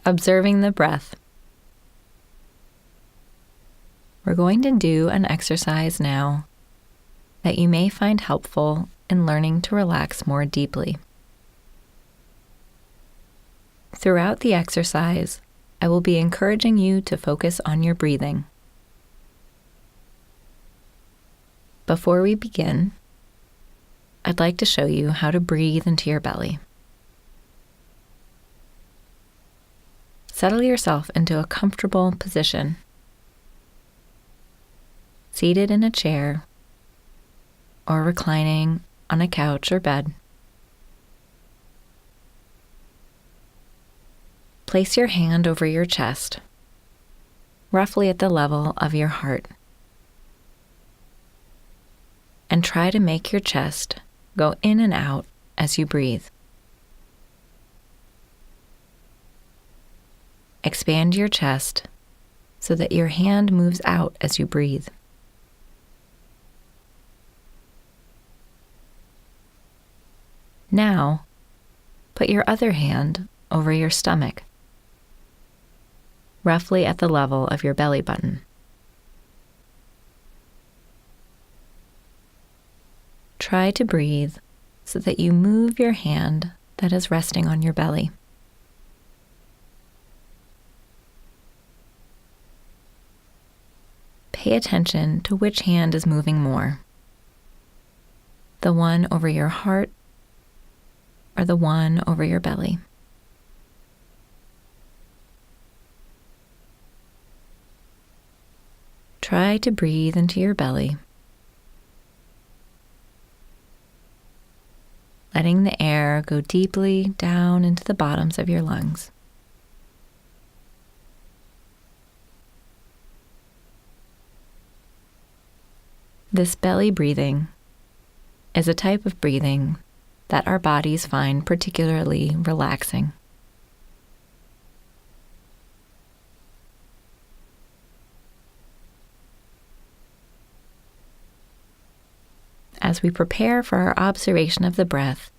Observing the breath. We're going to do an exercise now that you may find helpful in learning to relax more deeply. Throughout the exercise, I will be encouraging you to focus on your breathing. Before we begin, I'd like to show you how to breathe into your belly. Settle yourself into a comfortable position, seated in a chair or reclining on a couch or bed. Place your hand over your chest, roughly at the level of your heart, and try to make your chest go in and out as you breathe. Expand your chest so that your hand moves out as you breathe. Now, put your other hand over your stomach, roughly at the level of your belly button. Try to breathe so that you move your hand that is resting on your belly. Pay attention to which hand is moving more, the one over your heart or the one over your belly. Try to breathe into your belly, letting the air go deeply down into the bottoms of your lungs. This belly breathing is a type of breathing that our bodies find particularly relaxing. As we prepare for our observation of the breath,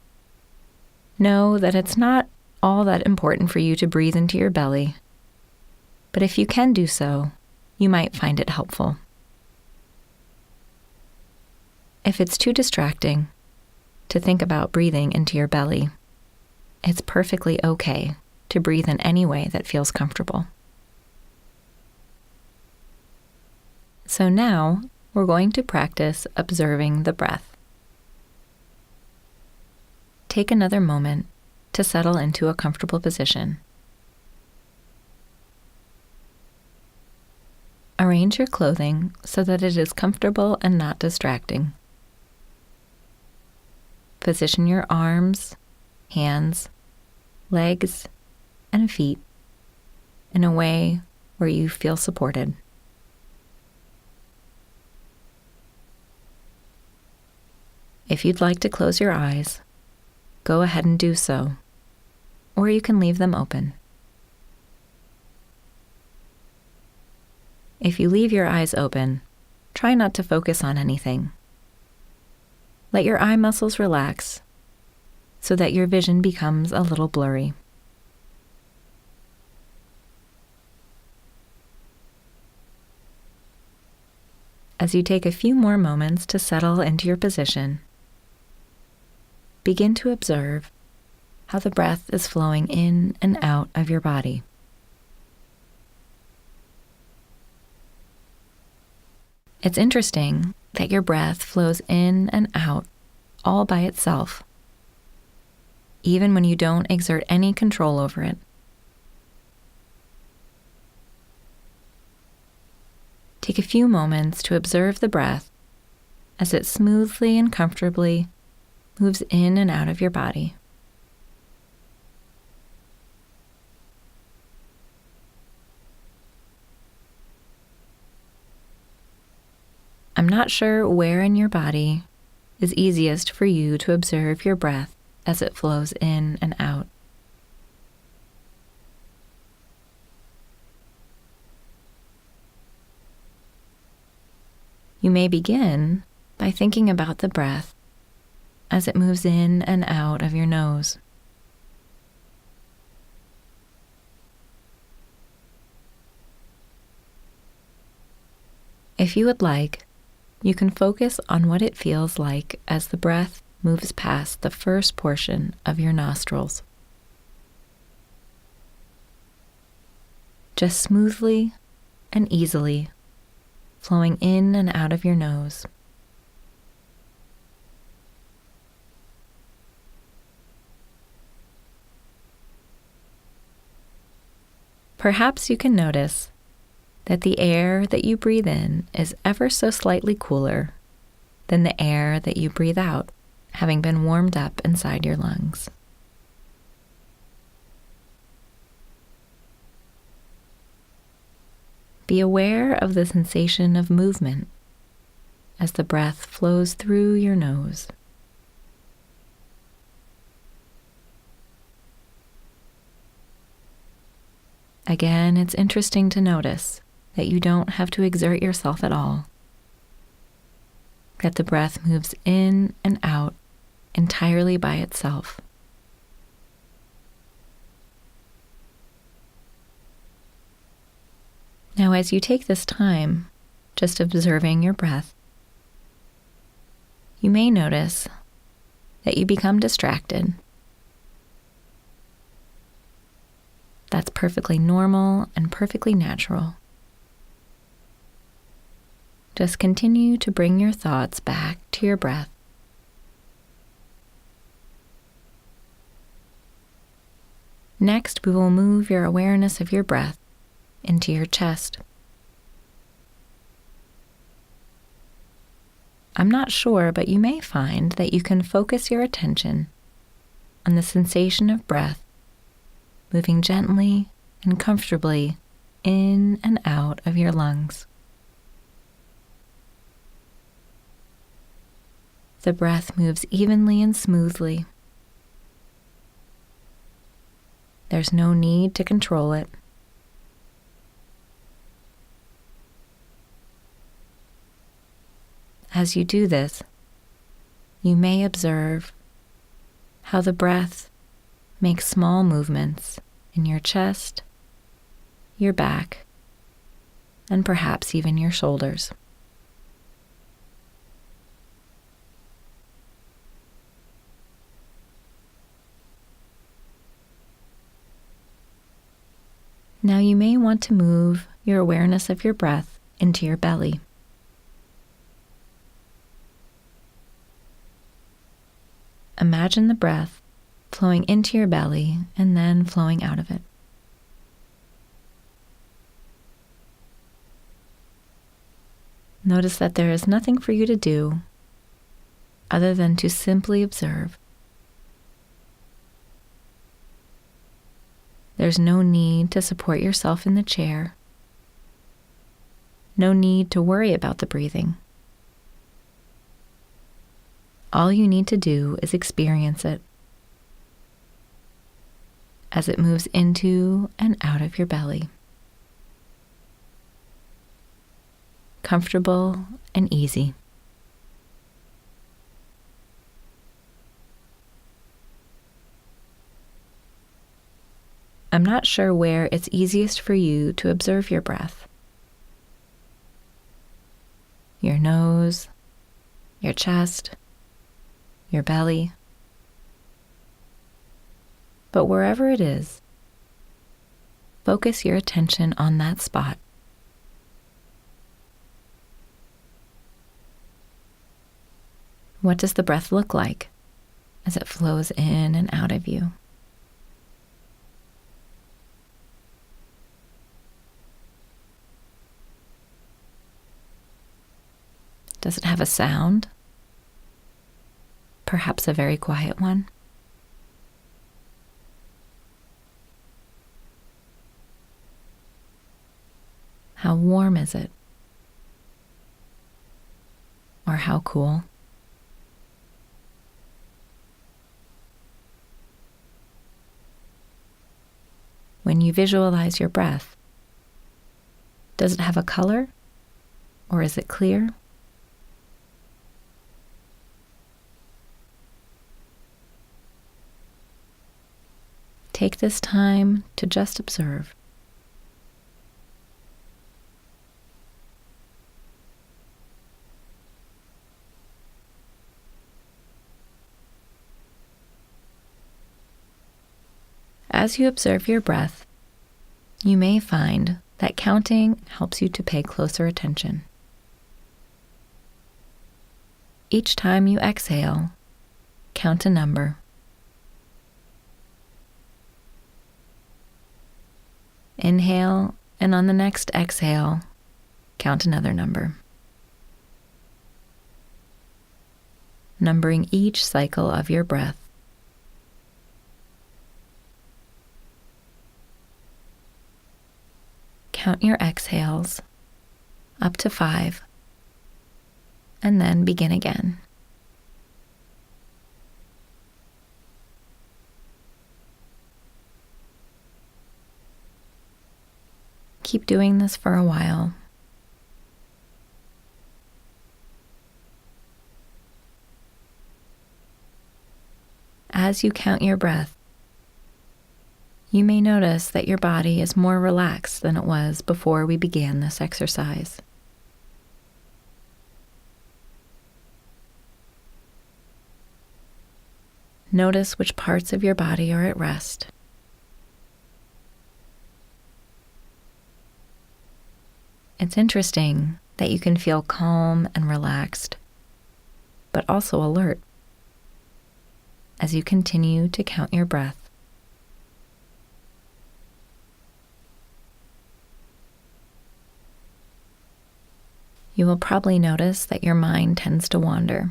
know that it's not all that important for you to breathe into your belly, but if you can do so, you might find it helpful. If it's too distracting to think about breathing into your belly, it's perfectly okay to breathe in any way that feels comfortable. So now, we're going to practice observing the breath. Take another moment to settle into a comfortable position. Arrange your clothing so that it is comfortable and not distracting. Position your arms, hands, legs, and feet in a way where you feel supported. If you'd like to close your eyes, go ahead and do so, or you can leave them open. If you leave your eyes open, try not to focus on anything. Let your eye muscles relax so that your vision becomes a little blurry. As you take a few more moments to settle into your position, begin to observe how the breath is flowing in and out of your body. It's interesting that your breath flows in and out all by itself, even when you don't exert any control over it. Take a few moments to observe the breath as it smoothly and comfortably moves in and out of your body. I'm not sure where in your body is easiest for you to observe your breath as it flows in and out. You may begin by thinking about the breath as it moves in and out of your nose. If you would like, you can focus on what it feels like as the breath moves past the first portion of your nostrils. Just smoothly and easily flowing in and out of your nose. Perhaps you can notice that the air that you breathe in is ever so slightly cooler than the air that you breathe out, having been warmed up inside your lungs. Be aware of the sensation of movement as the breath flows through your nose. Again, it's interesting to notice that you don't have to exert yourself at all, that the breath moves in and out entirely by itself. Now, as you take this time just observing your breath, you may notice that you become distracted. That's perfectly normal and perfectly natural. Just continue to bring your thoughts back to your breath. Next, we will move your awareness of your breath into your chest. I'm not sure, but you may find that you can focus your attention on the sensation of breath moving gently and comfortably in and out of your lungs. The breath moves evenly and smoothly. There's no need to control it. As you do this, you may observe how the breath makes small movements in your chest, your back, and perhaps even your shoulders. Now you may want to move your awareness of your breath into your belly. Imagine the breath flowing into your belly and then flowing out of it. Notice that there is nothing for you to do other than to simply observe. There's no need to support yourself in the chair. No need to worry about the breathing. All you need to do is experience it as it moves into and out of your belly. Comfortable and easy. I'm not sure where it's easiest for you to observe your breath. Your nose, your chest, your belly. But wherever it is, focus your attention on that spot. What does the breath look like as it flows in and out of you? Does it have a sound? Perhaps a very quiet one? How warm is it? Or how cool? When you visualize your breath, does it have a color? Or is it clear? Take this time to just observe. as you observe your breath, you may find that counting helps you to pay closer attention. Each time you exhale, count a number. Inhale, and on the next exhale, count another number. Numbering each cycle of your breath. Count your exhales up to 5, and then begin again. Keep doing this for a while. As you count your breath, you may notice that your body is more relaxed than it was before we began this exercise. Notice which parts of your body are at rest. It's interesting that you can feel calm and relaxed, but also alert as you continue to count your breath. You will probably notice that your mind tends to wander.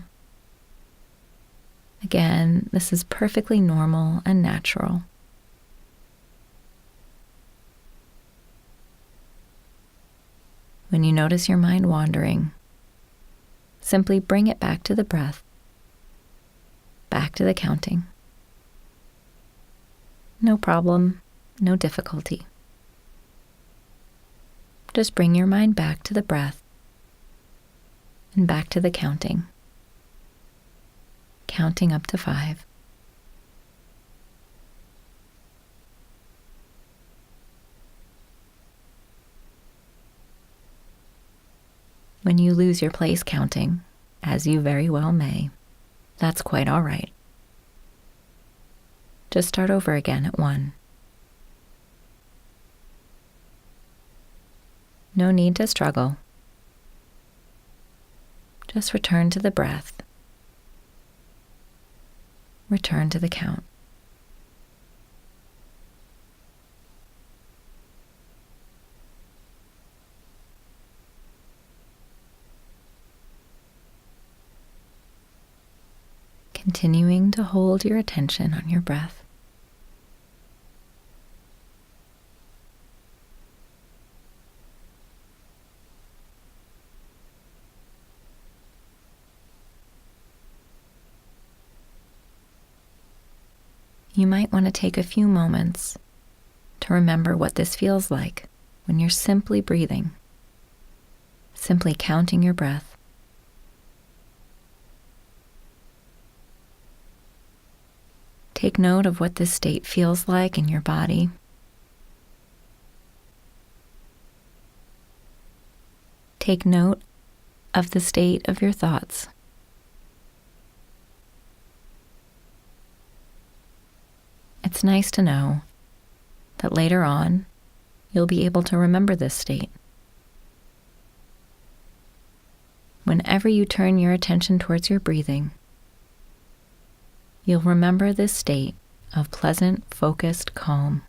Again, this is perfectly normal and natural. When you notice your mind wandering, simply bring it back to the breath, back to the counting. No problem, no difficulty. Just bring your mind back to the breath and back to the counting. Counting up to 5. When you lose your place counting, as you very well may, that's quite all right. Just start over again at 1. No need to struggle. Just return to the breath. Return to the count. Continuing to hold your attention on your breath. You might want to take a few moments to remember what this feels like when you're simply breathing, simply counting your breath. Take note of what this state feels like in your body. Take note of the state of your thoughts. It's nice to know that later on, you'll be able to remember this state. Whenever you turn your attention towards your breathing, you'll remember this state of pleasant, focused calm.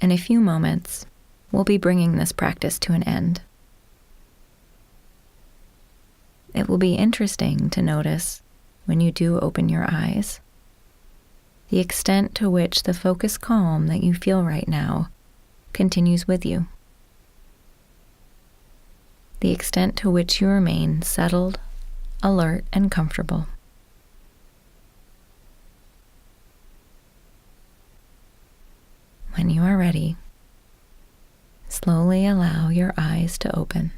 In a few moments, we'll be bringing this practice to an end. It will be interesting to notice, when you do open your eyes, the extent to which the focused calm that you feel right now continues with you. The extent to which you remain settled, alert, and comfortable. When you are ready, slowly allow your eyes to open.